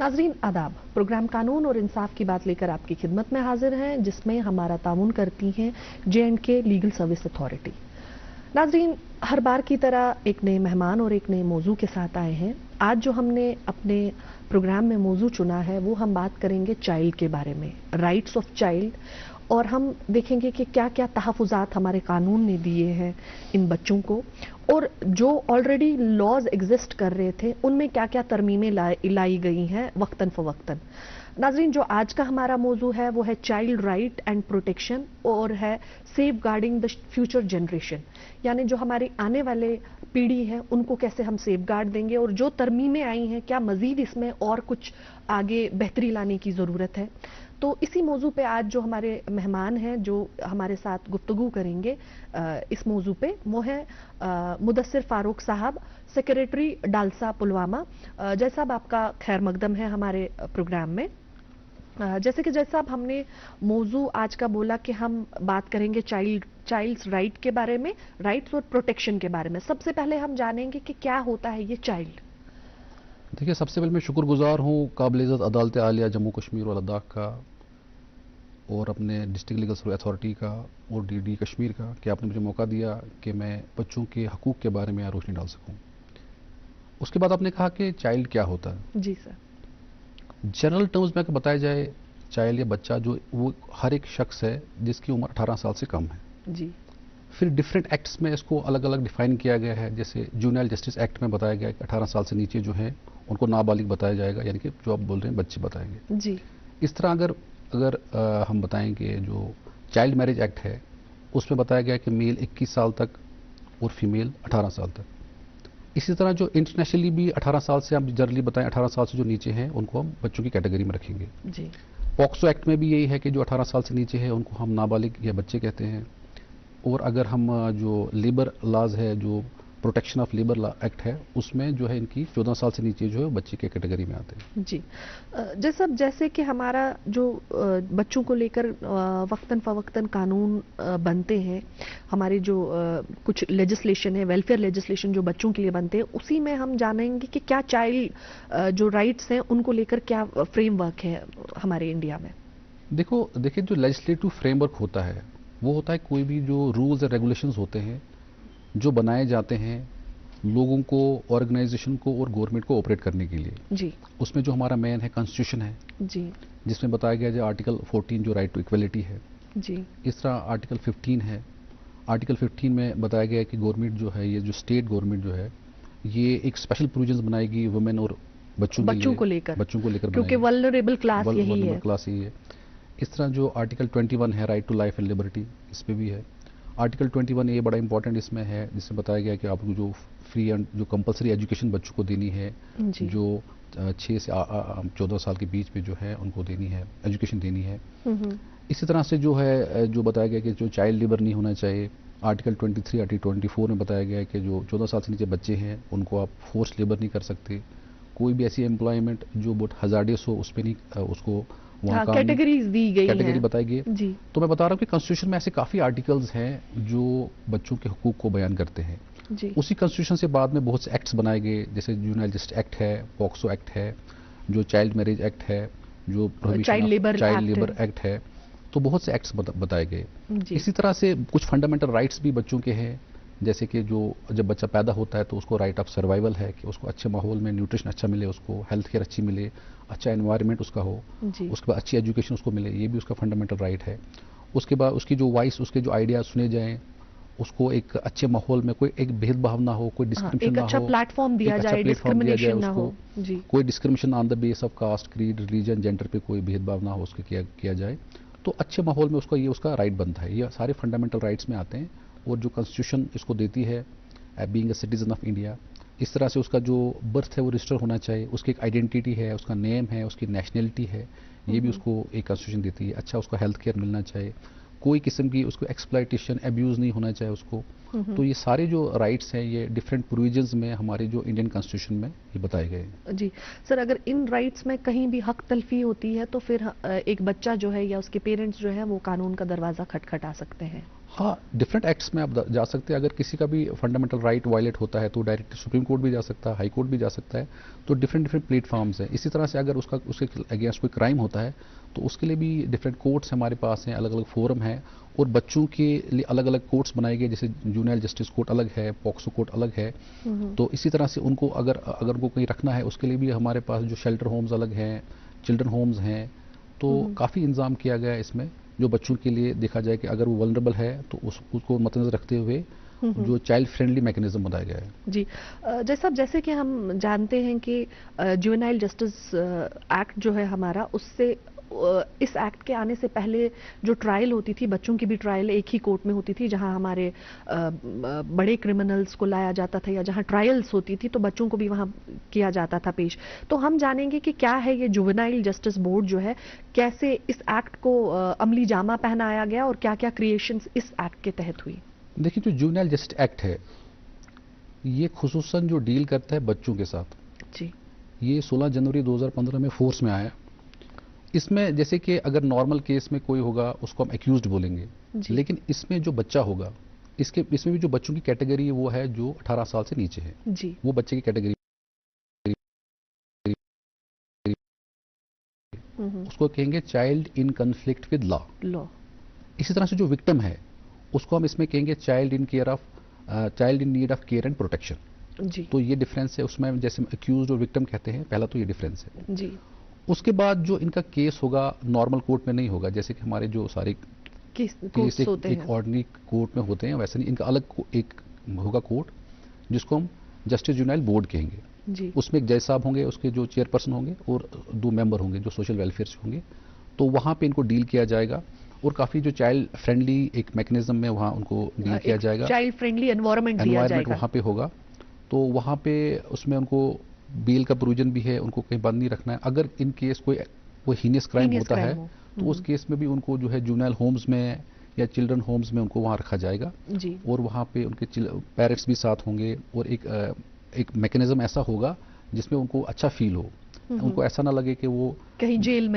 नाजरीन आदाब, प्रोग्राम कानून और इंसाफ की बात लेकर आपकी खिदमत में हाजिर हैं, जिसमें हमारा ताउन करती हैं J&K लीगल सर्विस अथॉरिटी। नाजरीन, हर बार की तरह एक नए मेहमान और एक नए मौजू के साथ आए हैं। आज जो हमने अपने प्रोग्राम में मौजू चुना है वो हम बात करेंगे चाइल्ड के बारे में, राइट्स ऑफ चाइल्ड, और हम देखेंगे कि क्या क्या तहफ़्फ़ुज़ात हमारे कानून ने दिए हैं इन बच्चों को, और जो ऑलरेडी लॉज एग्जिस्ट कर रहे थे उनमें क्या क्या तरमीमें लाई गई हैं वक्तन फ़वक्तन। नाजरीन, जो आज का हमारा मौजू है वो है चाइल्ड राइट एंड प्रोटेक्शन और है safeguarding the future generation, यानी जो हमारी आने वाले पीढ़ी है उनको कैसे हम सेफ गार्ड देंगे, और जो तरमीमें आई हैं क्या मज़ीद इसमें और कुछ आगे बेहतरी लाने की ज़रूरत है। तो इसी मौजू पे आज जो हमारे मेहमान हैं जो हमारे साथ गुफ्तगू करेंगे इस मौजू पे, वो है मुदस्सिर फारूक साहब, सेक्रेटरी डालसा पुलवामा। जय साहब, आपका खैर मकदम है हमारे प्रोग्राम में। जैसे कि जय साहब, हमने मौजू आज का बोला कि हम बात करेंगे चाइल्ड्स राइट के बारे में, राइट्स और प्रोटेक्शन के बारे में। सबसे पहले हम जानेंगे कि क्या होता है ये चाइल्ड। देखिए, सबसे पहले मैं शुक्रगुजार हूँ काबिल-इज़्ज़त अदालत आलिया जम्मू कश्मीर और लद्दाख का, और अपने डिस्ट्रिक्ट लीगल सर्विस अथॉरिटी का और डीडी कश्मीर का, कि आपने मुझे मौका दिया कि मैं बच्चों के हकूक़ के बारे में रोशनी डाल सकूँ। उसके बाद आपने कहा कि चाइल्ड क्या होता है। जी सर। जनरल टर्म्स में अगर बताया जाए, चाइल्ड या बच्चा जो वो हर एक शख्स है जिसकी उम्र 18 साल से कम है। जी। फिर डिफरेंट एक्ट्स में इसको अलग अलग डिफाइन किया गया है। जैसे जुवेनाइल जस्टिस एक्ट में बताया गया है कि 18 साल से नीचे जो है उनको नाबालिग बताया जाएगा, यानी कि जो आप बोल रहे हैं बच्चे बताएंगे। जी। इस तरह अगर हम बताएं कि जो चाइल्ड मैरिज एक्ट है उसमें बताया गया है कि मेल 21 साल तक और फीमेल 18 साल तक। इसी तरह जो इंटरनेशनली भी 18 साल से, हम जनरली बताएं 18 साल से जो नीचे हैं उनको हम बच्चों की कैटेगरी में रखेंगे। जी। पॉक्सो एक्ट में भी यही है कि जो 18 साल से नीचे है उनको हम नाबालिग या बच्चे कहते हैं। और अगर हम जो लेबर लॉज है, जो प्रोटेक्शन ऑफ लेबर एक्ट है, उसमें जो है इनकी 14 साल से नीचे जो है बच्चे के कैटेगरी में आते हैं। जी। जैसे कि हमारा जो बच्चों को लेकर वक्तन फ़वक्तन कानून बनते हैं, हमारी जो कुछ लेजिस्लेशन है, वेलफेयर लेजिस्लेशन जो बच्चों के लिए बनते हैं, उसी में हम जानेंगे कि क्या चाइल्ड जो राइट्स हैं उनको लेकर क्या फ्रेमवर्क है हमारे इंडिया में। देखिए, जो लेजिस्लेटिव फ्रेमवर्क होता है वो होता है कोई भी जो रूल्स और रेगुलेशंस होते हैं जो बनाए जाते हैं लोगों को, ऑर्गेनाइजेशन को और गवर्नमेंट को ऑपरेट करने के लिए। जी। उसमें जो हमारा मेन है कॉन्स्टिट्यूशन है, जी। जिसमें बताया गया जो आर्टिकल 14 जो राइट टू इक्वलिटी है। जी। इस तरह आर्टिकल 15 है। आर्टिकल 15 में बताया गया है कि गवर्नमेंट जो है, ये जो स्टेट गवर्नमेंट जो है, ये एक स्पेशल प्रोविजंस बनाएगी वुमेन और बच्चों को लेकर, क्योंकि बनाएगी। वल्नरेबल क्लास यही है। क्लास यही है। इस तरह जो आर्टिकल 21 है right to life and liberty, इस पे भी है। आर्टिकल 21 ये बड़ा इंपॉर्टेंट इसमें है, जिसमें बताया गया कि आपको जो फ्री एंड जो कंपलसरी एजुकेशन बच्चों को देनी है, जो 6 से 14 साल के बीच में जो है उनको देनी है, एजुकेशन देनी है। इसी तरह से जो है जो बताया गया कि जो चाइल्ड लेबर नहीं होना चाहिए। आर्टिकल 23 आर्टिकल 24 में बताया गया है कि जो 14 साल से नीचे बच्चे हैं उनको आप फोर्स लेबर नहीं कर सकते। कोई भी ऐसी एम्प्लॉयमेंट जो बहुत हजार्डियस हो उस पर नहीं, उसको वहाँ कैटेगरीज दी गई हैं, कैटेगरी बताई गई। जी। तो मैं बता रहा हूँ कि कॉन्स्टिट्यूशन में ऐसे काफ़ी आर्टिकल्स हैं जो बच्चों के हुकूक को बयान करते हैं। जी। उसी कॉन्स्टिट्यूशन से बाद में बहुत से एक्ट्स बनाए गए, जैसे जुवेनाइल जस्टिस एक्ट है, पॉक्सो एक्ट है, जो चाइल्ड मैरिज एक्ट है, जो चाइल्ड लेबर एक्ट है। तो बहुत से एक्ट्स बताए गए। इसी तरह से कुछ फंडामेंटल राइट्स भी बच्चों के हैं, जैसे कि जो जब बच्चा पैदा होता है तो उसको राइट ऑफ सर्वाइवल है कि उसको अच्छे माहौल में न्यूट्रिशन अच्छा मिले, उसको हेल्थ केयर अच्छी मिले, अच्छा एनवायरनमेंट उसका हो, उसके बाद अच्छी एजुकेशन उसको मिले, ये भी उसका फंडामेंटल राइट है। उसके बाद उसकी जो वॉइस, उसके जो आइडियाज सुने जाएं, उसको एक अच्छे माहौल में कोई एक भेदभाव ना हो, कोई डिस्क्रिमिनेशन ना हो, एक अच्छा प्लेटफॉर्म दिया जाए, डिस्क्रिमिनेशन ना हो, कोई discrimination on the base of caste, creed, religion, gender पे कोई भेदभाव ना हो, उसके किया जाए, तो अच्छे माहौल में उसका ये उसका राइट बनता है। ये सारे फंडामेंटल राइट्स में आते हैं, और जो कॉन्स्टिट्यूशन इसको देती है being a citizen of India. इस तरह से उसका जो बर्थ है वो रजिस्टर होना चाहिए, उसकी एक आइडेंटिटी है, उसका नेम है, उसकी नेशनलिटी है, ये भी उसको एक कॉन्स्टिट्यूशन देती है। अच्छा उसको हेल्थ केयर मिलना चाहिए, कोई किस्म की उसको एक्सप्लॉयटेशन, एब्यूज़ नहीं होना चाहिए उसको, तो ये सारे जो राइट्स हैं ये डिफरेंट प्रोविजंस में हमारे जो इंडियन कॉन्स्टिट्यूशन में ये बताए गए हैं। जी सर, अगर इन राइट्स में कहीं भी हक तलफी होती है तो फिर एक बच्चा जो है या उसके पेरेंट्स जो है वो कानून का दरवाजा खटखटा सकते हैं। हाँ, डिफरेंट एक्ट्स में आप जा सकते हैं। अगर किसी का भी फंडामेंटल राइट वायलेट होता है तो डायरेक्ट सुप्रीम कोर्ट भी जा सकता है, हाई कोर्ट भी जा सकता है। तो डिफरेंट डिफरेंट प्लेटफॉर्म्स हैं। इसी तरह से अगर उसके अगेंस्ट कोई क्राइम होता है तो उसके लिए भी डिफरेंट कोर्ट्स हमारे पास हैं, अलग अलग फोरम हैं और बच्चों के लिए अलग अलग कोर्ट्स बनाए गए, जैसे जूनियर जस्टिस कोर्ट अलग है, पॉक्सो कोर्ट अलग है। तो इसी तरह से उनको अगर उनको कहीं रखना है उसके लिए भी हमारे पास जो शेल्टर होम्स अलग हैं, चिल्ड्रन होम्स हैं। तो काफ़ी इंतजाम किया गया है इसमें, जो बच्चों के लिए देखा जाए कि अगर वो वल्नरेबल है तो उसको मद्देनजर रखते हुए जो चाइल्ड फ्रेंडली मैकेनिज्म बनाया गया है। जी जैसे कि हम जानते हैं कि जुवेनाइल जस्टिस एक्ट जो है हमारा, उससे इस एक्ट के आने से पहले जो ट्रायल होती थी, बच्चों की भी ट्रायल एक ही कोर्ट में होती थी, जहां हमारे बड़े क्रिमिनल्स को लाया जाता था या जहां ट्रायल्स होती थी तो बच्चों को भी वहां किया जाता था पेश। तो हम जानेंगे कि क्या है ये जुवेनाइल जस्टिस बोर्ड जो है, कैसे इस एक्ट को अमली जामा पहनाया गया और क्या क्या क्रिएशंस इस एक्ट के तहत हुई। देखिए, जो जुवेनाइल जस्टिस एक्ट है ये खुसूसन जो डील करता है बच्चों के साथ, जी, ये 16 जनवरी 2015 में फोर्स में आया। इसमें जैसे कि अगर नॉर्मल केस में कोई होगा उसको हम एक्यूज्ड बोलेंगे, लेकिन इसमें जो बच्चा होगा, इसमें भी जो बच्चों की कैटेगरी है वो है जो 18 साल से नीचे है, जी, वो बच्चे की कैटेगरी उसको कहेंगे child in conflict with law. इसी तरह से जो विक्टिम है उसको हम इसमें कहेंगे child in need of care and protection. जी, तो ये डिफरेंस है उसमें, जैसे एक्यूज्ड और विक्टिम कहते हैं, पहला तो ये डिफरेंस है। जी, उसके बाद जो इनका केस होगा नॉर्मल कोर्ट में नहीं होगा, जैसे कि हमारे जो सारे केस एक ऑर्डिनरी कोर्ट में होते हैं, वैसे नहीं, इनका अलग एक होगा कोर्ट जिसको हम जस्टिस जुवेनाइल बोर्ड कहेंगे। जी, उसमें एक जज साहब होंगे, उसके जो चेयरपर्सन होंगे और 2 मेंबर होंगे जो सोशल वेलफेयर से होंगे। तो वहाँ पे इनको डील किया जाएगा और काफ़ी जो चाइल्ड फ्रेंडली एक मैकेनिज्म में वहाँ उनको डील किया जाएगा, चाइल्ड फ्रेंडली एनवायरनमेंट दिया जाएगा वहाँ पे होगा। तो वहाँ पे उसमें उनको बेल का प्रोविजन भी है, उनको कहीं बंद नहीं रखना है। अगर इन केस कोई हीनियस क्राइम होता है तो उस केस में भी उनको जो है जुवेनाइल होम्स में या चिल्ड्रन होम्स में उनको वहाँ रखा जाएगा। जी, और वहाँ पे उनके पेरेंट्स भी साथ होंगे और एक मैकेनिज्म ऐसा होगा जिसमें उनको अच्छा फील हो, उनको ऐसा ना लगे कि वो कहीं जेल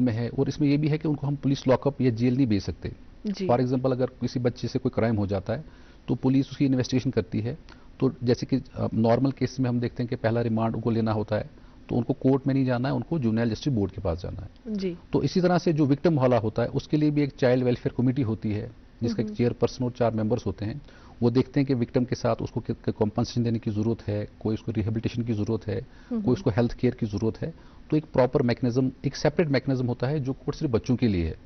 में है। और इसमें ये भी है कि उनको हम पुलिस लॉकअप या जेल नहीं भेज सकते। फॉर एग्जांपल, अगर किसी बच्चे से कोई क्राइम हो जाता है तो पुलिस उसकी इन्वेस्टिगेशन करती है। तो जैसे कि नॉर्मल केस में हम देखते हैं कि पहला रिमांड उनको लेना होता है, तो उनको कोर्ट में नहीं जाना है, उनको जुवेनाइल जस्टिस बोर्ड के पास जाना है। जी, तो इसी तरह से जो विक्टिम वाला होता है उसके लिए भी एक चाइल्ड वेलफेयर कमेटी होती है जिसका एक चेयरपर्सन और 4 मेंबर्स होते हैं। वो देखते हैं कि विक्टिम के साथ उसको कॉम्पनसेशन देने की जरूरत है, कोई उसको रिहेबिलिटेशन की जरूरत है, कोई उसको हेल्थ केयर की जरूरत है। तो एक प्रॉपर मैकेनिज्म, एक सेपरेट मैकेनिज्म होता है जो कोर्ट सिर्फ बच्चों के लिए है,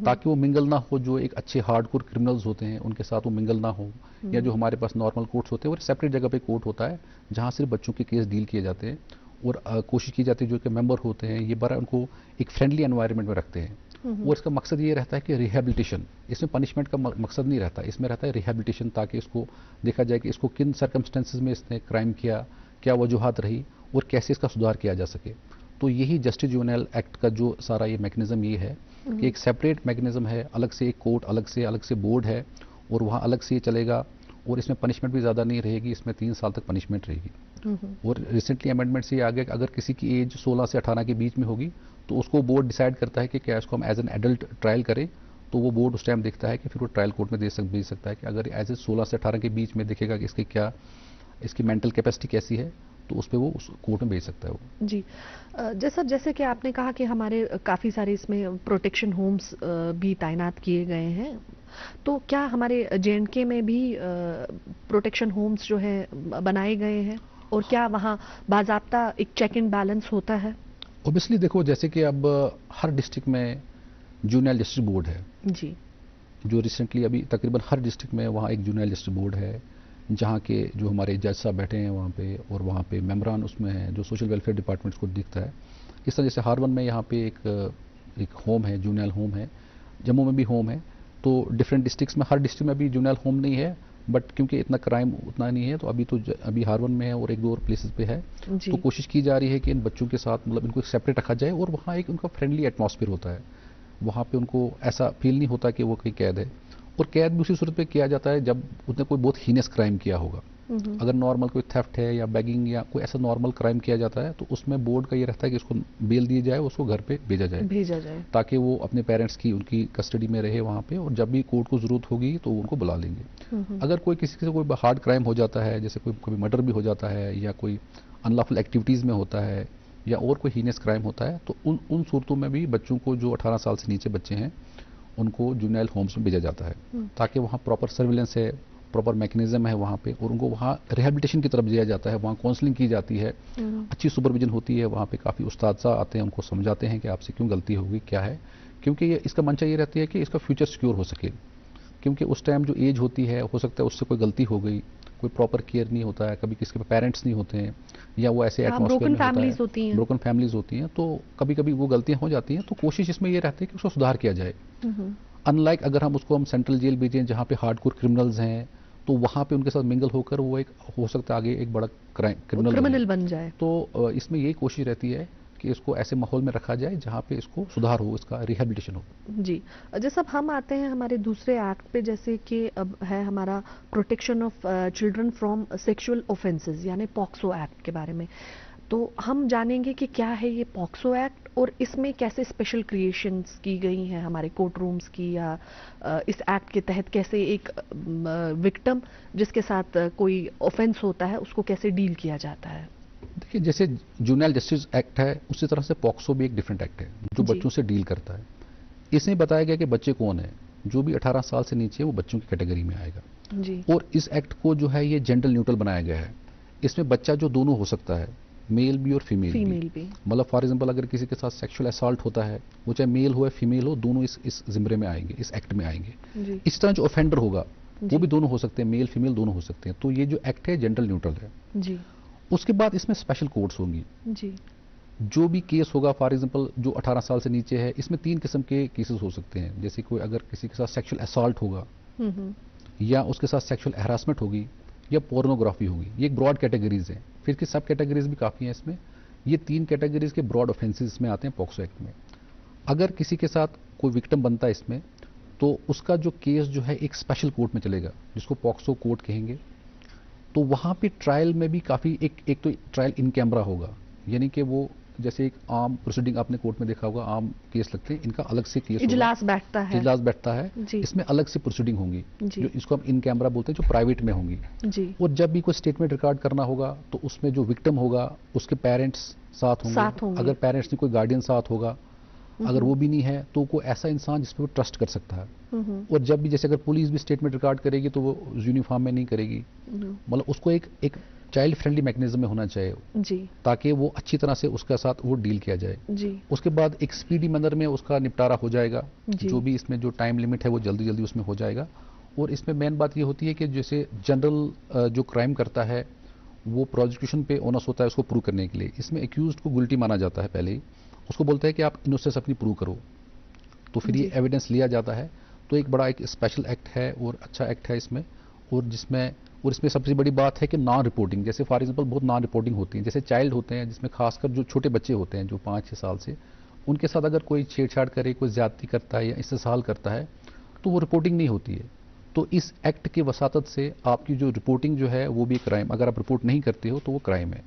ताकि वो मिंगल ना हो, जो एक अच्छे हार्डकोर क्रिमिनल्स होते हैं उनके साथ वो मिंगल ना हो। या जो हमारे पास नॉर्मल कोर्ट्स होते हैं वो सेपरेट जगह पे कोर्ट होता है जहाँ सिर्फ बच्चों के केस डील किए जाते हैं। और कोशिश की जाती है जो कि मेंबर होते हैं ये बड़ा उनको एक फ्रेंडली एनवायरनमेंट में रखते हैं। और इसका मकसद ये रहता है कि रिहेबिलिटेशन, इसमें पनिशमेंट का मकसद नहीं रहता, इसमें रहता है रिहेबिलिटेशन, ताकि इसको देखा जाए कि इसको किन सर्कमस्टेंसेस में इसने क्राइम किया, क्या वजूहत रही और कैसे इसका सुधार किया जा सके। तो यही जस्टिस जुवेनाइल एक्ट का जो सारा ये मैकेनिज्म ये है कि एक सेपरेट मैकेनिज्म है, अलग से एक कोर्ट, अलग से बोर्ड है और वहाँ अलग से ये चलेगा। और इसमें पनिशमेंट भी ज़्यादा नहीं रहेगी, इसमें 3 साल तक पनिशमेंट रहेगी। और रिसेंटली अमेंडमेंट से ये आ गया कि अगर किसी की एज 16 से 18 के बीच में होगी तो उसको बोर्ड डिसाइड करता है कि क्या इसको हम एज एन एडल्ट ट्रायल करें। तो वो बोर्ड उस टाइम देखता है कि फिर वो ट्रायल कोर्ट में भेज सकता है कि अगर एज ए 16 से 18 के बीच में देखेगा कि इसकी मेंटल कैपेसिटी कैसी है तो उस पर वो उस कोर्ट में भेज सकता है वो। जी, जैसे कि आपने कहा कि हमारे काफ़ी सारे इसमें प्रोटेक्शन होम्स भी तैनात किए गए हैं, तो क्या हमारे J&K में भी प्रोटेक्शन होम्स जो है बनाए गए हैं और क्या वहाँ बाज़ाब्ता एक चेक एंड बैलेंस होता है? ओबियसली देखो, जैसे कि अब हर डिस्ट्रिक्ट में जुवेनाइल जस्टिस बोर्ड है जी, जो रिसेंटली अभी तकरीबन हर डिस्ट्रिक्ट में वहाँ एक जुवेनाइल जस्टिस बोर्ड है जहाँ के जो हमारे जज साहब बैठे हैं वहाँ पे, और वहाँ पे मेम्बरान उसमें हैं जो सोशल वेलफेयर डिपार्टमेंट्स को दिखता है। इस तरह जैसे हार्वन में यहाँ पे एक होम है, जुवेनाइल होम है, जम्मू में भी होम है। तो डिफरेंट डिस्ट्रिक्ट्स में, हर डिस्ट्रिक्ट में अभी जुवेनाइल होम नहीं है, बट क्योंकि इतना क्राइम उतना नहीं है तो अभी हार्वन में है और 1-2 और प्लेसेस पे है। तो कोशिश की जा रही है कि इन बच्चों के साथ मतलब इनको सेपरेट रखा जाए और वहाँ एक उनका फ्रेंडली एटमॉस्फेयर होता है, वहाँ पे उनको ऐसा फील नहीं होता कि वो कोई कैद है। और कैद भी उसी सूरत पे किया जाता है जब उसने कोई बहुत हीनियस क्राइम किया होगा। अगर नॉर्मल कोई थेफ्ट है या बैगिंग या कोई ऐसा नॉर्मल क्राइम किया जाता है तो उसमें बोर्ड का ये रहता है कि इसको बेल दी जाए, उसको घर पे भेजा जाए ताकि वो अपने पेरेंट्स की उनकी कस्टडी में रहे वहाँ पे, और जब भी कोर्ट को जरूरत होगी तो वो उनको बुला लेंगे। अगर कोई किसी से कोई हार्ड क्राइम हो जाता है, जैसे कोई कभी मर्डर भी हो जाता है या कोई अनलॉफुल एक्टिविटीज़ में होता है या और कोई हीनियस क्राइम होता है, तो उन सूरतों में भी बच्चों को जो 18 साल से नीचे बच्चे हैं उनको जुवेनाइल होम्स में भेजा जाता है ताकि वहाँ प्रॉपर सर्विलेंस है, प्रॉपर मैकेनिज्म है वहाँ पे, और उनको वहाँ रिहेबिलिटेशन की तरफ दिया जाता है, वहाँ काउंसलिंग की जाती है, अच्छी सुपरविजन होती है, वहाँ पे काफ़ी उस्ताद सा आते हैं, उनको समझाते हैं कि आपसे क्यों गलती होगी, क्या है, क्योंकि ये इसका मंशा ये रहती है कि इसका फ्यूचर सिक्योर हो सके। क्योंकि उस टाइम जो एज होती है, हो सकता है उससे कोई गलती हो गई, कोई प्रॉपर केयर नहीं होता है, कभी किसके पेरेंट्स नहीं होते हैं या वो ऐसे एटमॉस्फेयर में होता है, ब्रोकन फैमिलीज होती हैं, तो कभी कभी वो गलतियां हो जाती हैं। तो कोशिश इसमें ये रहती है कि उसको सुधार किया जाए। अनलाइक अगर हम उसको सेंट्रल जेल भेजें जहाँ पे हार्डकोर क्रिमिनल्स हैं, तो वहाँ पे उनके साथ मिंगल होकर वो एक हो सकता है आगे एक बड़ा क्रिमिनल बन जाए। तो इसमें यही कोशिश रहती है कि इसको ऐसे माहौल में रखा जाए जहाँ पे इसको सुधार हो, इसका रिहेबिलिटेशन हो। जी, जैसे अब हम आते हैं हमारे दूसरे एक्ट पे, जैसे कि अब है हमारा protection of children from sexual offences यानी पॉक्सो एक्ट के बारे में। तो हम जानेंगे कि क्या है ये पॉक्सो एक्ट और इसमें कैसे स्पेशल क्रिएशंस की गई हैं हमारे कोर्ट रूम्स की, या इस एक्ट के तहत कैसे एक विक्टिम जिसके साथ कोई ऑफेंस होता है उसको कैसे डील किया जाता है। देखिए, जैसे जुवेनाइल जस्टिस एक्ट है उसी तरह से पॉक्सो भी एक डिफरेंट एक्ट है जो बच्चों से डील करता है। इसमें बताया गया कि बच्चे कौन है, जो भी 18 साल से नीचे वो बच्चों की कैटेगरी में आएगा जी। और इस एक्ट को जो है ये जेंडर न्यूट्रल बनाया गया है। इसमें बच्चा जो दोनों हो सकता है, मेल भी और फीमेल भी। मतलब फॉर एग्जांपल अगर किसी के साथ सेक्सुअल असॉल्ट होता है, वो चाहे मेल हो या फीमेल हो, दोनों इस जिम्मे में आएंगे, इस एक्ट में आएंगे। इस तरह जो ऑफेंडर होगा वो भी दोनों हो सकते हैं, मेल फीमेल दोनों हो सकते हैं। तो ये जो एक्ट है जेंडर न्यूट्रल है जी। उसके बाद इसमें स्पेशल कोर्ट्स होंगी जी। जो भी केस होगा, फॉर एग्जांपल जो 18 साल से नीचे है, इसमें 3 किस्म के केसेस हो सकते हैं। जैसे कोई अगर किसी के साथ सेक्सुअल असॉल्ट होगा या उसके साथ सेक्सुअल हैरासमेंट होगी या पोर्नोग्राफी होगी, ये एक ब्रॉड कैटेगरीज है। फिर की सब कैटेगरीज भी काफ़ी हैं इसमें। ये 3 कैटेगरीज के ब्रॉड ऑफेंसेस में आते हैं पॉक्सो एक्ट में। अगर किसी के साथ कोई विक्टिम बनता है इसमें, तो उसका जो केस जो है एक स्पेशल कोर्ट में चलेगा जिसको पॉक्सो कोर्ट कहेंगे। तो वहाँ पे ट्रायल में भी काफ़ी एक तो ट्रायल इन कैमरा होगा, यानी कि वो जैसे एक आम प्रोसीडिंग आपने कोर्ट में देखा होगा, आम केस लगते हैं, इनका अलग से केस इजलास बैठता है इसमें अलग से प्रोसीडिंग होंगी जो इसको हम इन कैमरा बोलते हैं, जो प्राइवेट में होंगी जी। और जब भी कोई स्टेटमेंट रिकॉर्ड करना होगा तो उसमें जो विक्टिम होगा उसके पेरेंट्स साथ होंगे। अगर पेरेंट्स नहीं, कोई गार्डियन साथ होगा, अगर वो भी नहीं है तो कोई ऐसा इंसान जिस पर वो ट्रस्ट कर सकता है। और जब भी जैसे अगर पुलिस भी स्टेटमेंट रिकॉर्ड करेगी तो वो यूनिफॉर्म में नहीं करेगी, मतलब उसको एक चाइल्ड फ्रेंडली मैकेनिज्म में होना चाहिए जी, ताकि वो अच्छी तरह से उसके साथ वो डील किया जाए जी। उसके बाद एक स्पीडी मैनर में उसका निपटारा हो जाएगा, जो भी इसमें जो टाइम लिमिट है वो जल्दी जल्दी उसमें हो जाएगा। और इसमें मेन बात ये होती है कि जैसे जनरल जो क्राइम करता है वो प्रोसिक्यूशन पे ओनस होता है उसको प्रूव करने के लिए। इसमें एक्यूज्ड को गुल्टी माना जाता है, पहले ही उसको बोलता है कि आप इनोसेंस अपनी प्रूव करो, तो फिर ये एविडेंस लिया जाता है। तो एक बड़ा एक स्पेशल एक्ट है और अच्छा एक्ट है इसमें। और इसमें सबसे बड़ी बात है कि नॉन रिपोर्टिंग, जैसे फॉर एग्जांपल बहुत नॉन रिपोर्टिंग होती है, जैसे चाइल्ड होते हैं जिसमें खासकर जो छोटे बच्चे होते हैं जो 5-6 साल से, उनके साथ अगर कोई छेड़छाड़ करे, कोई ज्यादती करता है या इस्तेसाल करता है तो वो रिपोर्टिंग नहीं होती है। तो इस एक्ट की वसातत से आपकी जो रिपोर्टिंग जो है वो भी क्राइम, अगर आप रिपोर्ट नहीं करते हो तो वो क्राइम है।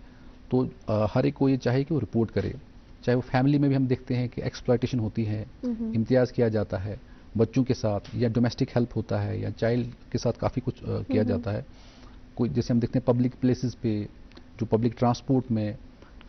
तो हर एक को ये चाहिए कि वो रिपोर्ट करे। चाहे वो फैमिली में भी हम देखते हैं कि एक्सप्लॉयटेशन होती है, इम्तियाज़ किया जाता है बच्चों के साथ, या डोमेस्टिक हेल्प होता है, या चाइल्ड के साथ काफ़ी कुछ किया जाता है। कोई जैसे हम देखते हैं पब्लिक प्लेसेस पे, जो पब्लिक ट्रांसपोर्ट में,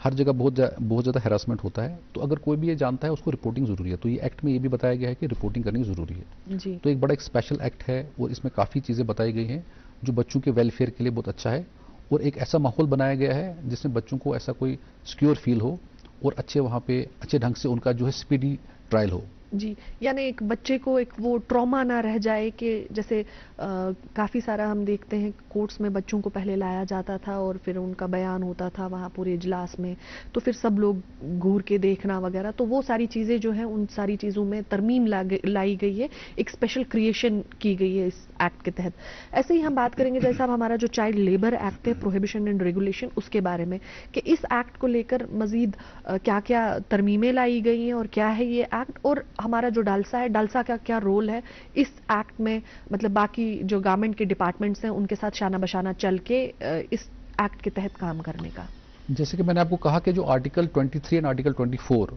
हर जगह बहुत ज़्यादा हैरासमेंट होता है। तो अगर कोई भी ये जानता है उसको रिपोर्टिंग ज़रूरी है। तो ये एक्ट में ये भी बताया गया है कि रिपोर्टिंग करनी ज़रूरी है जी। तो एक बड़ा एक स्पेशल एक्ट है और इसमें काफ़ी चीज़ें बताई गई हैं जो बच्चों के वेलफेयर के लिए बहुत अच्छा है। और एक ऐसा माहौल बनाया गया है जिसमें बच्चों को ऐसा कोई सिक्योर फील हो और अच्छे वहाँ पे अच्छे ढंग से उनका जो है स्पीडी ट्रायल हो जी। यानी एक बच्चे को एक वो ट्रॉमा ना रह जाए कि जैसे काफ़ी सारा हम देखते हैं कोर्ट्स में बच्चों को पहले लाया जाता था और फिर उनका बयान होता था वहाँ पूरे इजलास में, तो फिर सब लोग घूर के देखना वगैरह, तो वो सारी चीज़ें जो हैं उन सारी चीज़ों में तरमीम लाई गई है, एक स्पेशल क्रिएशन की गई है इस एक्ट के तहत। ऐसे ही हम बात करेंगे जैसा अब हमारा जो चाइल्ड लेबर एक्ट है, प्रोहिबिशन एंड रेगुलेशन, उसके बारे में कि इस एक्ट को लेकर मजीद क्या क्या तरमीमें लाई गई हैं और क्या है ये एक्ट, और हमारा जो डालसा है, डालसा का क्या रोल है इस एक्ट में, मतलब बाकी जो गवर्नमेंट के डिपार्टमेंट्स हैं उनके साथ शाना बशाना चल के इस एक्ट के तहत काम करने का। जैसे कि मैंने आपको कहा कि जो article 23 and article 24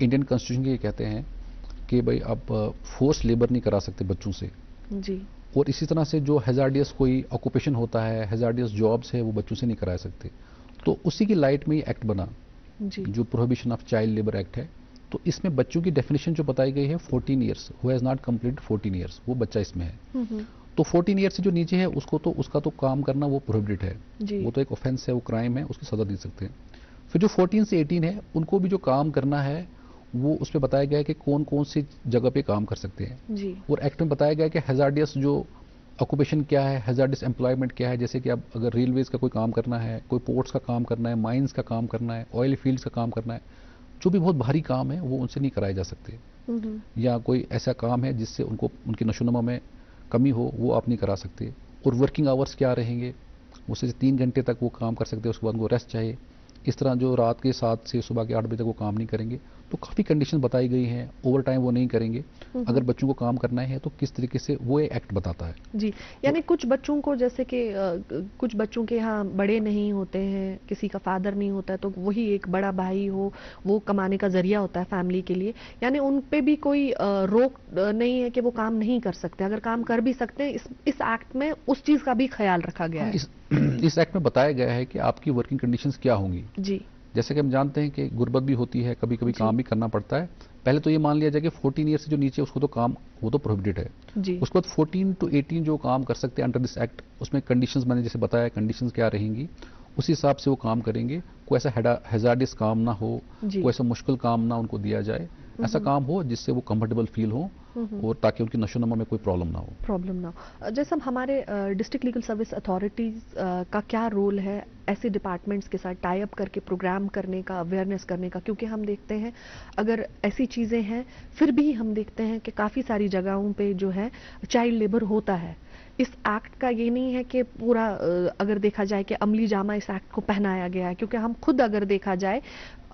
Indian constitution के कहते हैं कि भाई आप फोर्स लेबर नहीं करा सकते बच्चों से, जी। और इसी तरह से जो हैजार्डियस कोई ऑक्यूपेशन होता है, हैजार्डियस जॉब्स है, वो बच्चों से नहीं करा सकते। तो उसी की लाइट में ये एक्ट बना, जी। जो prohibition of child labour act है। तो इसमें बच्चों की डेफिनेशन जो बताई गई है 14 years, who has not completed 14 years, वो बच्चा इसमें है। तो 14 ईयर से जो नीचे है उसका तो काम करना वो प्रोहिबिटेड है, वो तो एक ऑफेंस है, वो क्राइम है, उसकी सजा दे सकते हैं। फिर जो 14 से 18 है उनको भी जो काम करना है वो उस पर बताया गया है कि कौन कौन सी जगह पे काम कर सकते हैं जी। और एक्ट में बताया गया है कि हैजार्डियस जो ऑक्यूपेशन क्या है, हैजार्डियस एम्प्लॉयमेंट क्या है। जैसे कि अब अगर रेलवेज का कोई काम करना है, कोई पोर्ट्स का काम करना है, माइंस का काम करना है, ऑयल फील्ड्स का काम करना है, जो भी बहुत भारी काम है वो उनसे नहीं कराए जा सकते। या कोई ऐसा काम है जिससे उनको उनकी नशोनुमा में कमी हो, वो आप नहीं करा सकते। और वर्किंग आवर्स क्या रहेंगे, उससे 3 घंटे तक वो काम कर सकते हैं, उसके बाद उनको रेस्ट चाहिए। इस तरह जो रात के 7 से सुबह के 8 बजे तक वो काम नहीं करेंगे। तो काफ़ी कंडीशन बताई गई हैं, ओवर टाइम वो नहीं करेंगे। अगर बच्चों को काम करना है तो किस तरीके से वो एक्ट बताता है। जी, यानी कुछ बच्चों को, जैसे कि कुछ बच्चों के यहाँ बड़े नहीं होते हैं, किसी का फादर नहीं होता है, तो वही एक बड़ा भाई हो, वो कमाने का जरिया होता है फैमिली के लिए, यानी उन पे भी कोई रोक नहीं है कि वो काम नहीं कर सकते। अगर काम कर भी सकते हैं, इस एक्ट में उस चीज़ का भी ख्याल रखा गया है। इस एक्ट में बताया गया है कि आपकी वर्किंग कंडीशंस क्या होंगी। जी। जैसे कि हम जानते हैं कि गुर्बत भी होती है, कभी कभी काम भी करना पड़ता है। पहले तो ये मान लिया जाए कि 14 ईयर से जो नीचे उसको तो काम, वो तो प्रोहिबिटेड है। जी। उसके बाद 14 to 18 जो काम कर सकते हैं अंडर दिस एक्ट, उसमें कंडीशंस मैंने जैसे बताया, कंडीशंस क्या रहेंगी उसी हिसाब से वो काम करेंगे। कोई ऐसा हैजार्डियस काम ना हो, कोई ऐसा मुश्किल काम ना उनको दिया जाए, ऐसा काम हो जिससे वो कंफर्टेबल फील हो और ताकि उनकी नशोनुमा में कोई प्रॉब्लम ना हो। जैसे हमारे डिस्ट्रिक्ट लीगल सर्विस अथॉरिटीज का क्या रोल है ऐसे डिपार्टमेंट्स के साथ टाई अप करके प्रोग्राम करने का, अवेयरनेस करने का, क्योंकि हम देखते हैं अगर ऐसी चीज़ें हैं फिर भी हम देखते हैं कि काफ़ी सारी जगहों पे जो है चाइल्ड लेबर होता है। इस एक्ट का ये नहीं है कि पूरा अगर देखा जाए कि अमली जामा इस एक्ट को पहनाया गया है, क्योंकि हम खुद अगर देखा जाए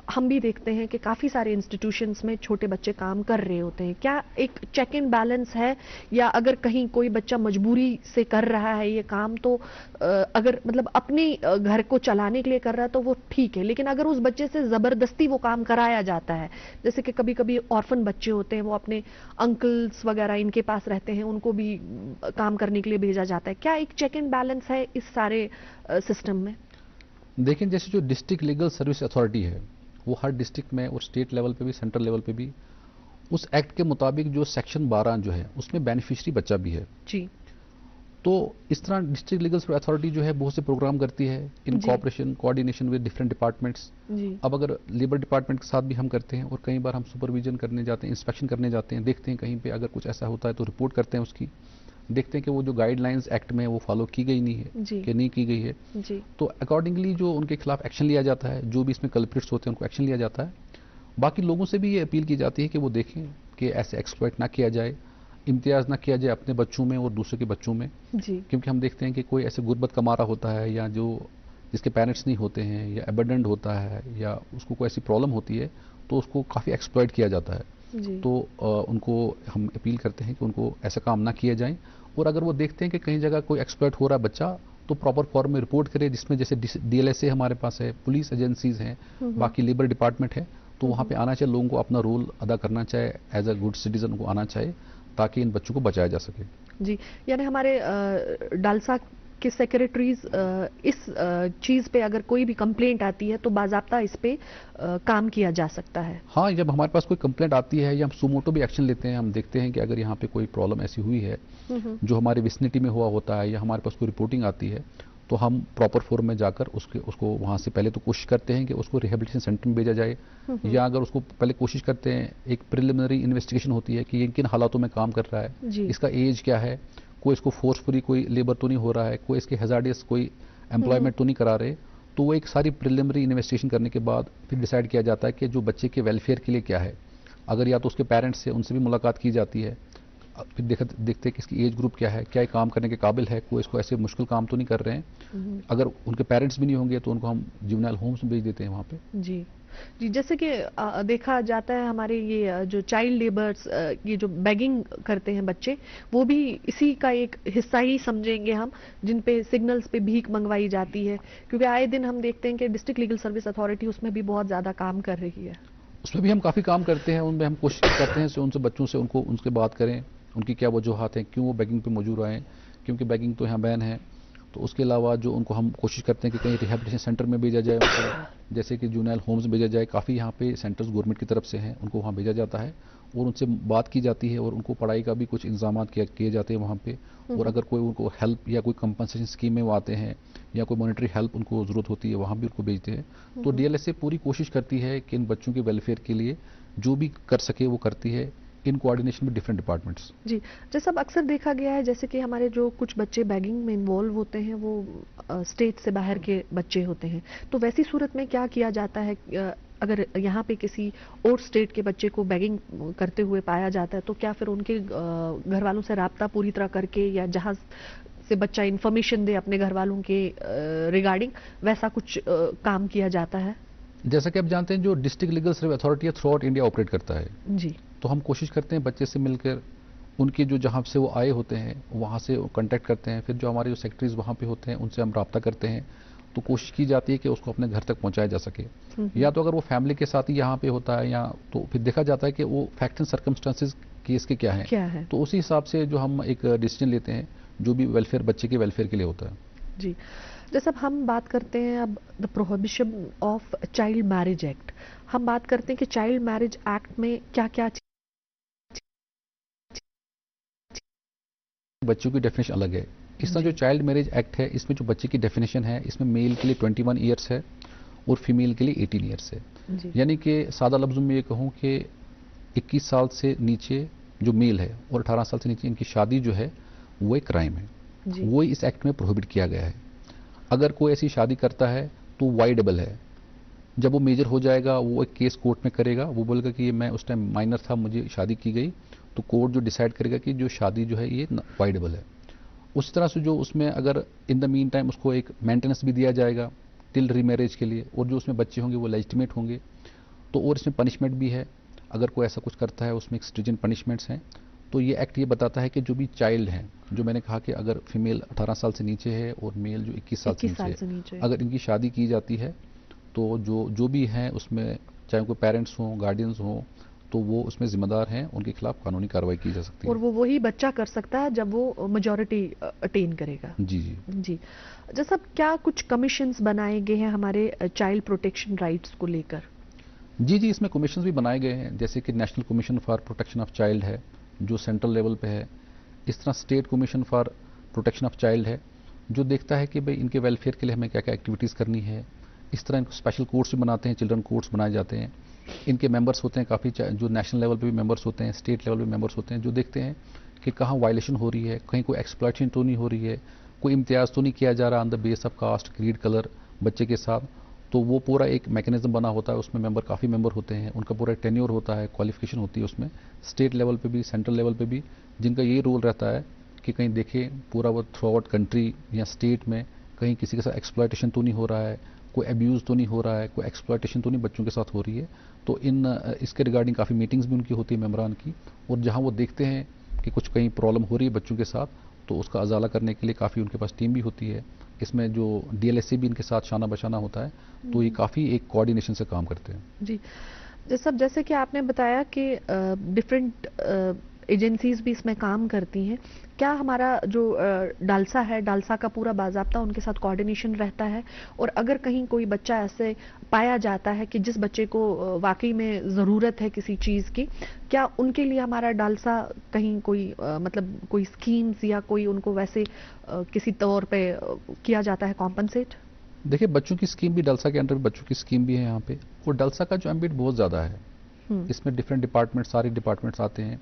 हम भी देखते हैं कि काफ़ी सारे इंस्टीट्यूशंस में छोटे बच्चे काम कर रहे होते हैं। क्या एक चेक एंड बैलेंस है, या अगर कहीं कोई बच्चा मजबूरी से कर रहा है ये काम तो अगर मतलब अपने घर को चलाने के लिए कर रहा है तो वो ठीक है, लेकिन अगर उस बच्चे से ज़बरदस्ती वो काम कराया जाता है, जैसे कि कभी कभी ऑर्फन बच्चे होते हैं, वो अपने अंकल्स वगैरह इनके पास रहते हैं, उनको भी काम करने के लिए भेजा जाता है, क्या एक चेक एंड बैलेंस है इस सारे सिस्टम में? देखिए, जैसे जो डिस्ट्रिक्ट लीगल सर्विस अथॉरिटी है वो हर डिस्ट्रिक्ट में और स्टेट लेवल पे भी, सेंट्रल लेवल पे भी, उस एक्ट के मुताबिक जो सेक्शन 12 जो है उसमें बेनिफिशियरी बच्चा भी है जी। तो इस तरह डिस्ट्रिक्ट लीगल सर्विस अथॉरिटी जो है बहुत से प्रोग्राम करती है in cooperation, coordination with different departments. अब अगर लेबर डिपार्टमेंट के साथ भी हम करते हैं और कई बार हम सुपरविजन करने जाते हैं, इंस्पेक्शन करने जाते हैं, देखते हैं कहीं पे अगर कुछ ऐसा होता है तो रिपोर्ट करते हैं उसकी, देखते हैं कि वो जो गाइडलाइंस एक्ट में वो फॉलो की गई नहीं है कि नहीं की गई है जी। तो अकॉर्डिंगली जो उनके खिलाफ एक्शन लिया जाता है, जो भी इसमें कल्प्रिट्स होते हैं उनको एक्शन लिया जाता है। बाकी लोगों से भी ये अपील की जाती है कि वो देखें कि ऐसे एक्सप्लॉइट ना किया जाए, इम्तियाज़ ना किया जाए अपने बच्चों में और दूसरे के बच्चों में जी। क्योंकि हम देखते हैं कि कोई ऐसे गुर्बत का मारा होता है या जो जिसके पेरेंट्स नहीं होते हैं या एबंडेंट होता है या उसको कोई ऐसी प्रॉब्लम होती है तो उसको काफ़ी एक्सप्लॉइट किया जाता है जी। तो उनको हम अपील करते हैं कि उनको ऐसा काम ना किया जाए, और अगर वो देखते हैं कि कहीं जगह कोई एक्सप्लॉइट हो रहा है बच्चा तो प्रॉपर फॉर्म में रिपोर्ट करे, जिसमें जैसे DLSA हमारे पास है, पुलिस एजेंसीज हैं, बाकी लेबर डिपार्टमेंट है, तो वहाँ पे आना चाहिए, लोगों को अपना रोल अदा करना चाहिए, एज अ गुड सिटीजन को आना चाहिए ताकि इन बच्चों को बचाया जा सके जी। यानी हमारे डालसा कि सेक्रेटरीज इस चीज़ पे अगर कोई भी कंप्लेंट आती है तो बाज़ाब्ता इस पे काम किया जा सकता है। हाँ, जब हमारे पास कोई कंप्लेंट आती है या हम सुमोटो भी एक्शन लेते हैं, हम देखते हैं कि अगर यहाँ पे कोई प्रॉब्लम ऐसी हुई है जो हमारे विसिनिटी में हुआ होता है या हमारे पास कोई रिपोर्टिंग आती है तो हम प्रॉपर फॉर्म में जाकर उसको वहाँ से पहले तो कोशिश करते हैं कि उसको रिहेबिलिटेशन सेंटर में भेजा जाए, या अगर उसको पहले कोशिश करते हैं, एक प्रिलिमिनरी इन्वेस्टिगेशन होती है कि ये किन हालातों में काम कर रहा है, इसका एज क्या है, कोई इसको फोर्सफुली कोई लेबर तो नहीं हो रहा है, कोई इसके हैजार्डियस कोई एम्प्लॉयमेंट तो नहीं करा रहे। तो वो एक सारी प्रिलिमिनरी इन्वेस्टिगेशन करने के बाद फिर डिसाइड किया जाता है कि जो बच्चे के वेलफेयर के लिए क्या है। अगर या तो उसके पेरेंट्स से उनसे भी मुलाकात की जाती है, फिर देखते हैं कि इसकी एज ग्रुप क्या है, क्या ये काम करने के काबिल है, कोई इसको ऐसे मुश्किल काम तो नहीं कर रहे हैं। अगर उनके पेरेंट्स भी नहीं होंगे तो उनको हम जुवेनाइल होम्स में भेज देते हैं वहाँ पे। जी जी, जैसे कि देखा जाता है हमारे ये जो चाइल्ड लेबर्स, ये जो बेगिंग करते हैं बच्चे, वो भी इसी का एक हिस्सा ही समझेंगे हम, जिन पे सिग्नल्स पे भीख मंगवाई जाती है, क्योंकि आए दिन हम देखते हैं कि डिस्ट्रिक्ट लीगल सर्विस अथॉरिटी उसमें भी बहुत ज़्यादा काम कर रही है। उसमें भी हम काफ़ी काम करते हैं, उनमें हम कोशिश करते हैं उनसे बच्चों से उनको उनसे बात करें, उनकी क्या वजूहत हैं, क्यों वो बेगिंग पे मौजूद आए, क्योंकि बेगिंग तो यहाँ बैन है। तो उसके अलावा जो उनको हम कोशिश करते हैं कि कहीं रिहैबिलिटेशन सेंटर में भेजा जाए उनको, जैसे कि जुवेनाइल होम्स में भेजा जाए। काफ़ी यहाँ पे सेंटर्स गवर्नमेंट की तरफ से हैं, उनको वहाँ भेजा जाता है और उनसे बात की जाती है और उनको पढ़ाई का भी कुछ इंतजाम किए जाते हैं वहाँ पे। और अगर कोई उनको हेल्प या कोई कंपनसेशन स्कीम में वो आते हैं या कोई मॉनेटरी हेल्प उनको ज़रूरत होती है, वहाँ भी उनको भेजते हैं। तो डीएलएसए पूरी कोशिश करती है कि इन बच्चों के वेलफेयर के लिए जो भी कर सके वो करती है, इन कोऑर्डिनेशन में डिफरेंट डिपार्टमेंट्स। जी, जैसा अब अक्सर देखा गया है, जैसे कि हमारे जो कुछ बच्चे बैगिंग में इन्वॉल्व होते हैं वो स्टेट से बाहर के बच्चे होते हैं, तो वैसी सूरत में क्या किया जाता है? अगर यहाँ पे किसी और स्टेट के बच्चे को बैगिंग करते हुए पाया जाता है, तो क्या फिर उनके घर वालों से राब्ता पूरी तरह करके, या जहाँ से बच्चा इन्फॉर्मेशन दे अपने घर वालों के रिगार्डिंग, वैसा कुछ काम किया जाता है? जैसा कि आप जानते हैं, जो district legal service authority through out India operate करता है, जी, तो हम कोशिश करते हैं बच्चे से मिलकर उनके जो जहाँ से वो आए होते हैं वहाँ से कांटेक्ट करते हैं। फिर जो हमारे जो सेक्रेटरीज वहाँ पे होते हैं उनसे हम रब्ता करते हैं, तो कोशिश की जाती है कि उसको अपने घर तक पहुँचाया जा सके। या तो अगर वो फैमिली के साथ ही यहाँ पे होता है, या तो फिर देखा जाता है कि वो फैक्ट एंड सर्कमस्टांसिस केस के क्या है, तो उसी हिसाब से जो हम एक डिसीजन लेते हैं जो भी वेलफेयर बच्चे के वेलफेयर के लिए होता है। जी, जैसे अब हम बात करते हैं अब the prohibition of child marriage act, हम बात करते हैं कि चाइल्ड मैरिज एक्ट में क्या क्या बच्चों की डेफिनेशन अलग है। इस तरह जो चाइल्ड मैरिज एक्ट है, इसमें जो बच्चे की डेफिनेशन है, इसमें मेल के लिए 21 ईयर्स है और फीमेल के लिए 18 ईयर्स है। यानी कि सादा लफ्ज़ों में ये कहूँ कि 21 साल से नीचे जो मेल है और 18 साल से नीचे इनकी शादी जो है वो एक क्राइम है, वो इस एक्ट में प्रोहिबिट किया गया है। अगर कोई ऐसी शादी करता है तो वाइडेबल है। जब वो मेजर हो जाएगा वो एक केस कोर्ट में करेगा, वो बोलेगा कि मैं उस टाइम माइनर था, मुझे शादी की गई, तो कोर्ट जो डिसाइड करेगा कि जो शादी जो है ये वाइडेबल है। उस तरह से जो उसमें अगर इन द मीन टाइम उसको एक मेंटेनेंस भी दिया जाएगा टिल रीमैरिज के लिए, और जो उसमें बच्चे होंगे वो लेजिटिमेट होंगे। तो और इसमें पनिशमेंट भी है, अगर कोई ऐसा कुछ करता है उसमें एक स्ट्रिजेंट पनिशमेंट्स हैं। तो ये एक्ट ये बताता है कि जो भी चाइल्ड हैं, जो मैंने कहा कि अगर फीमेल 18 साल से नीचे है और मेल जो 21 साल से नीचे है, अगर इनकी शादी की जाती है तो जो भी हैं उसमें चाहे कोई पेरेंट्स हों, गार्डियंस हों, तो वो उसमें जिम्मेदार हैं, उनके खिलाफ कानूनी कार्रवाई की जा सकती है। और वो वही बच्चा कर सकता है जब वो मेजॉरिटी अटेन करेगा। जी जी जी, जैसा क्या कुछ कमीशंस बनाए गए हैं हमारे चाइल्ड प्रोटेक्शन राइट्स को लेकर? जी जी, इसमें कमीशन भी बनाए गए हैं, जैसे कि national commission for protection of child है जो सेंट्रल लेवल पे है। इस तरह state commission for protection of child है जो देखता है कि भाई इनके वेलफेयर के लिए हमें क्या क्या एक्टिविटीज़ करनी है। इस तरह इनको स्पेशल कोर्ट्स भी बनाते हैं, चिल्ड्रन कोर्ट्स बनाए जाते हैं। इनके मेंबर्स होते हैं काफ़ी, जो नेशनल लेवल पे भी मेंबर्स होते हैं, स्टेट लेवल पे मेंबर्स होते हैं, जो देखते हैं कि कहाँ वायलेशन हो रही है, कहीं कोई एक्सप्लॉइटेशन तो नहीं हो रही है, कोई इम्तियाज़ तो नहीं किया जा रहा on the base of caste, creed, colour बच्चे के साथ। तो वो पूरा एक मैकेनिज्म बना होता है, उसमें मेंबर काफ़ी मेंबर होते हैं, उनका पूरा टेन्योर होता है, क्वालिफिकेशन होती है उसमें, स्टेट लेवल पे भी सेंट्रल लेवल पे भी, जिनका ये रोल रहता है कि कहीं देखें पूरा वो थ्रू आउट कंट्री या स्टेट में कहीं किसी के साथ एक्सप्लॉइटेशन तो नहीं हो रहा है, कोई अब्यूज़ तो नहीं हो रहा है, कोई एक्सप्लॉइटेशन तो नहीं बच्चों के साथ हो रही है। तो इसके रिगार्डिंग काफ़ी मीटिंग्स भी उनकी होती है मेंबरान की, और जहाँ वो देखते हैं कि कुछ कहीं प्रॉब्लम हो रही है बच्चों के साथ, तो उसका अजाला करने के लिए काफ़ी उनके पास टीम भी होती है। इसमें जो डीएलएसए भी इनके साथ शाना बशाना होता है, तो ये काफ़ी एक कोऑर्डिनेशन से काम करते हैं। जी, जैसे कि आपने बताया कि डिफरेंट एजेंसीज भी इसमें काम करती हैं, क्या हमारा जो डालसा है, डालसा का पूरा बाज़ाब्ता उनके साथ कोऑर्डिनेशन रहता है? और अगर कहीं कोई बच्चा ऐसे पाया जाता है कि जिस बच्चे को वाकई में ज़रूरत है किसी चीज़ की, क्या उनके लिए हमारा डालसा कहीं कोई मतलब कोई स्कीम्स या कोई उनको वैसे किसी तौर पे किया जाता है कॉम्पनसेट? देखिए, बच्चों की स्कीम भी डलसा के अंडर बच्चों की स्कीम भी है यहाँ पे, और डलसा का जो एम्बिट बहुत ज़्यादा है, इसमें डिफरेंट डिपार्टमेंट, सारे डिपार्टमेंट्स आते हैं,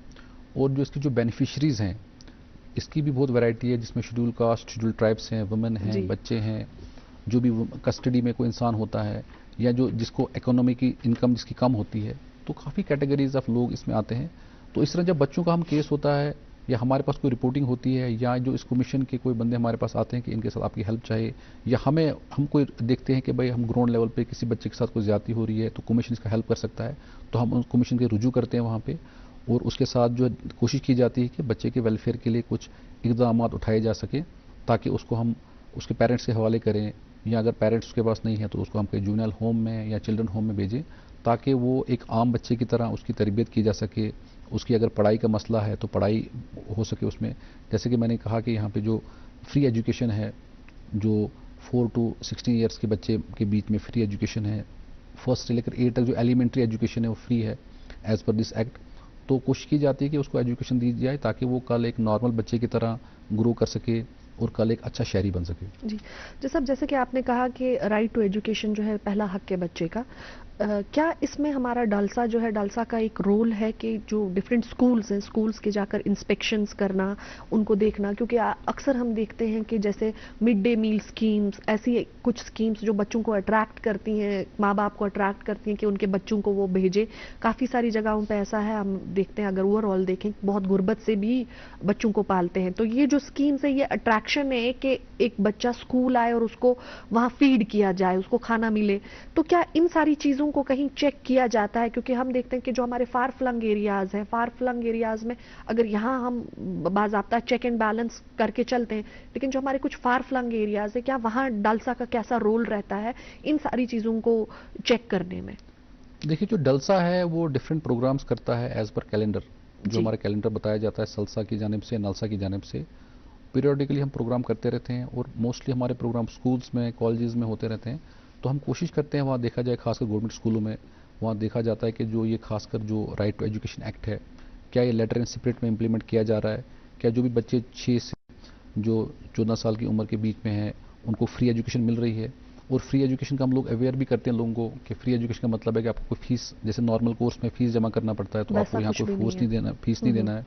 और जो इसकी जो बेनिफिशरीज़ हैं इसकी भी बहुत वैरायटी है, जिसमें शेड्यूल कास्ट, शेड्यूल ट्राइब्स हैं, वुमेन हैं, बच्चे हैं, जो भी कस्टडी में कोई इंसान होता है, या जो जिसको इकोनॉमी की इनकम जिसकी कम होती है, तो काफ़ी कैटेगरीज ऑफ लोग इसमें आते हैं। तो इस तरह जब बच्चों का हम केस होता है या हमारे पास कोई रिपोर्टिंग होती है, या जो इस कमीशन के कोई बंदे हमारे पास आते हैं कि इनके साथ आपकी हेल्प चाहिए, या हम कोई देखते हैं कि भाई हम ग्राउंड लेवल पे किसी बच्चे के साथ कोई ज्यादती हो रही है तो कमीशन इसका हेल्प कर सकता है, तो हम उस कमीशन के रुजू करते हैं वहाँ पे, और उसके साथ जो कोशिश की जाती है कि बच्चे के वेलफेयर के लिए कुछ इकदाम उठाए जा सके, ताकि उसको हम उसके पेरेंट्स के हवाले करें, या अगर पेरेंट्स उसके पास नहीं है तो उसको हम कहीं जूनियल होम में या चिल्ड्रन होम में भेजें, ताकि वो एक आम बच्चे की तरह उसकी तरबियत की जा सके। उसकी अगर पढ़ाई का मसला है तो पढ़ाई हो सके उसमें। जैसे कि मैंने कहा कि यहाँ पे जो फ्री एजुकेशन है, जो 4 to 16 ईयर्स के बच्चे के बीच में फ्री एजुकेशन है, फर्स्ट से लेकर 8 तक जो एलिमेंट्री एजुकेशन है वो फ्री है एज पर दिस एक्ट। तो कोशिश की जाती है कि उसको एजुकेशन दी जाए ताकि वो कल एक नॉर्मल बच्चे की तरह ग्रो कर सके और कल एक अच्छा शहरी बन सके। जी जैसे कि आपने कहा कि राइट टू एजुकेशन जो है पहला हक है बच्चे का, क्या इसमें हमारा डालसा जो है, डालसा का एक रोल है कि जो डिफरेंट स्कूल्स हैं, स्कूल्स के जाकर इंस्पेक्शंस करना, उनको देखना, क्योंकि अक्सर हम देखते हैं कि जैसे मिड डे मील स्कीम्स, ऐसी कुछ स्कीम्स जो बच्चों को अट्रैक्ट करती हैं, माँ बाप को अट्रैक्ट करती हैं कि उनके बच्चों को वो भेजे। काफ़ी सारी जगहों पे ऐसा है, हम देखते हैं, अगर ओवरऑल देखें बहुत गुर्बत से भी बच्चों को पालते हैं। तो ये जो स्कीम्स है, ये अट्रैक्शन है कि एक बच्चा स्कूल आए और उसको वहाँ फीड किया जाए, उसको खाना मिले। तो क्या इन सारी चीज़ों को कहीं चेक किया जाता है? क्योंकि हम देखते हैं कि जो हमारे फार फ्लंग एरियाज हैं, फार फ्लंग एरियाज में अगर यहाँ हम बाज़ाब्ता चेक एंड बैलेंस करके चलते हैं, लेकिन जो हमारे कुछ फार फ्लंग एरियाज है, क्या वहाँ डालसा का कैसा रोल रहता है इन सारी चीज़ों को चेक करने में? देखिए, जो डलसा है वो डिफरेंट प्रोग्राम्स करता है एज पर कैलेंडर। जो हमारा कैलेंडर बताया जाता है सलसा की जानिब से, नलसा की जानिब से, पीरियडिकली हम प्रोग्राम करते रहते हैं, और मोस्टली हमारे प्रोग्राम स्कूल्स में, कॉलेजेस में होते रहते हैं। तो हम कोशिश करते हैं वहाँ देखा जाए, खासकर गवर्नमेंट स्कूलों में, वहाँ देखा जाता है कि जो ये खासकर जो राइट टू एजुकेशन एक्ट है, क्या ये लेटर एंड स्पिरिट में इंप्लीमेंट किया जा रहा है, क्या जो भी बच्चे 6 से जो 14 साल की उम्र के बीच में हैं उनको फ्री एजुकेशन मिल रही है। और फ्री एजुकेशन का हम लोग अवेयर भी करते हैं लोगों को कि फ्री एजुकेशन का मतलब है कि आपको कोई फीस, जैसे नॉर्मल कोर्स में फीस जमा करना पड़ता है, तो आपको यहाँ कोई फीस नहीं देना है।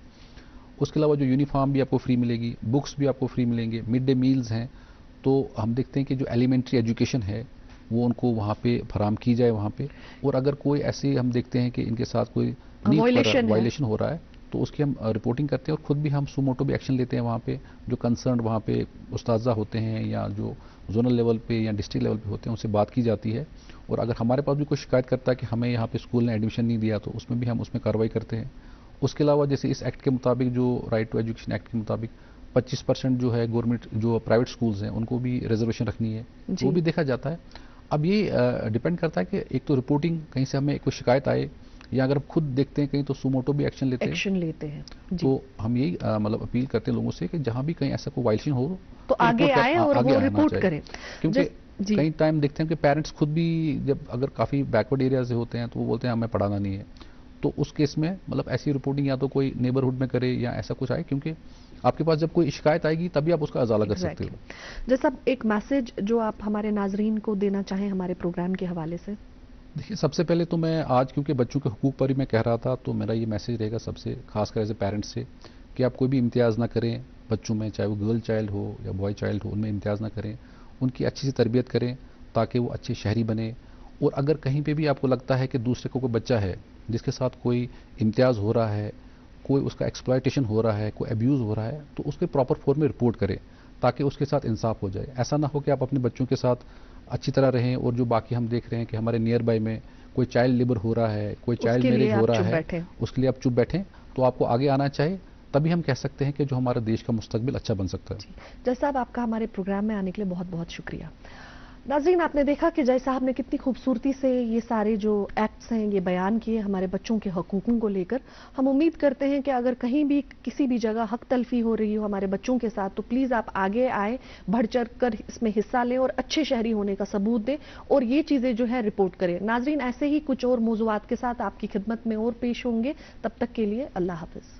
उसके अलावा जो यूनिफॉर्म भी आपको फ्री मिलेगी, बुक्स भी आपको फ्री मिलेंगे, मिड डे मील्स हैं। तो हम देखते हैं कि जो एलिमेंट्री एजुकेशन है वो उनको वहाँ पे फराम की जाए वहाँ पे। और अगर कोई ऐसे हम देखते हैं कि इनके साथ कोई वायलेशन हो रहा है तो उसकी हम रिपोर्टिंग करते हैं, और खुद भी हम सुमोटो भी एक्शन लेते हैं वहाँ पे। जो कंसर्न वहाँ पे उस्ताजा होते हैं या जो जोनल लेवल पे या डिस्ट्रिक्ट लेवल पे होते हैं, उनसे बात की जाती है। और अगर हमारे पास भी कोई शिकायत करता है कि हमें यहाँ पे स्कूल ने एडमिशन नहीं दिया, तो उसमें भी हम उसमें कार्रवाई करते हैं। उसके अलावा जैसे इस एक्ट के मुताबिक, जो राइट टू एजुकेशन एक्ट के मुताबिक 25% जो है गवर्नमेंट जो प्राइवेट स्कूल्स हैं उनको भी रिजर्वेशन रखनी है, तो वो भी देखा जाता है। अब ये डिपेंड करता है कि एक तो रिपोर्टिंग, कहीं से हमें कोई शिकायत आए, या अगर हम खुद देखते हैं कहीं तो सुमोटो भी एक्शन लेते हैं। तो हम यही मतलब अपील करते हैं लोगों से कि जहां भी कहीं ऐसा कोई वायलेशन हो तो आगे आए और वो रिपोर्ट करें। क्योंकि कई टाइम देखते हैं कि पेरेंट्स खुद भी जब अगर काफ़ी बैकवर्ड एरिया से होते हैं तो वो बोलते हैं हमें पढ़ाना नहीं है। तो उस केस में मतलब ऐसी रिपोर्टिंग या तो कोई नेबरहुड में करे या ऐसा कुछ आए, क्योंकि आपके पास जब कोई शिकायत आएगी तभी आप उसका अजाला कर सकते हो। जैसा एक मैसेज जो आप हमारे नाजरीन को देना चाहें हमारे प्रोग्राम के हवाले से। देखिए, सबसे पहले तो मैं आज क्योंकि बच्चों के हुकूक पर ही मैं कह रहा था, तो मेरा ये मैसेज रहेगा सबसे खासकर एज ए पेरेंट्स से कि आप कोई भी इम्तियाज़ ना करें बच्चों में, चाहे वो गर्ल चाइल्ड हो या बॉय चाइल्ड हो, उनमें इम्तियाज़ ना करें। उनकी अच्छी सी तरबियत करें ताकि वो अच्छे शहरी बने। और अगर कहीं पे भी आपको लगता है कि दूसरे को कोई बच्चा है जिसके साथ कोई इम्तियाज़ हो रहा है, कोई उसका एक्सप्लॉयटेशन हो रहा है, कोई अब्यूज़ हो रहा है, तो उसके प्रॉपर फॉर्म में रिपोर्ट करें ताकि उसके साथ इंसाफ हो जाए। ऐसा ना हो कि आप अपने बच्चों के साथ अच्छी तरह रहें और जो बाकी हम देख रहे हैं कि हमारे नियर बाय में कोई चाइल्ड लेबर हो रहा है, कोई चाइल्ड मैरिज हो रहा है, उसके लिए आप चुप बैठें। तो आपको आगे आना चाहिए, तभी हम कह सकते हैं कि जो हमारा देश का मुस्तकबिल अच्छा बन सकता है। जज साहब, आपका हमारे प्रोग्राम में आने के लिए बहुत बहुत शुक्रिया। नाज़रीन, आपने देखा कि जय साहब ने कितनी खूबसूरती से ये सारे जो एक्ट्स हैं ये बयान किए हमारे बच्चों के हकूकों को लेकर। हम उम्मीद करते हैं कि अगर कहीं भी किसी भी जगह हक तलफी हो रही हो हमारे बच्चों के साथ, तो प्लीज़ आप आगे आए, बढ़ चढ़ कर इसमें हिस्सा लें और अच्छे शहरी होने का सबूत दें और ये चीज़ें जो है रिपोर्ट करें। नाज़रीन, ऐसे ही कुछ और मौज़ूआत के साथ आपकी खिदमत में और पेश होंगे। तब तक के लिए अल्लाह हाफ़िज़।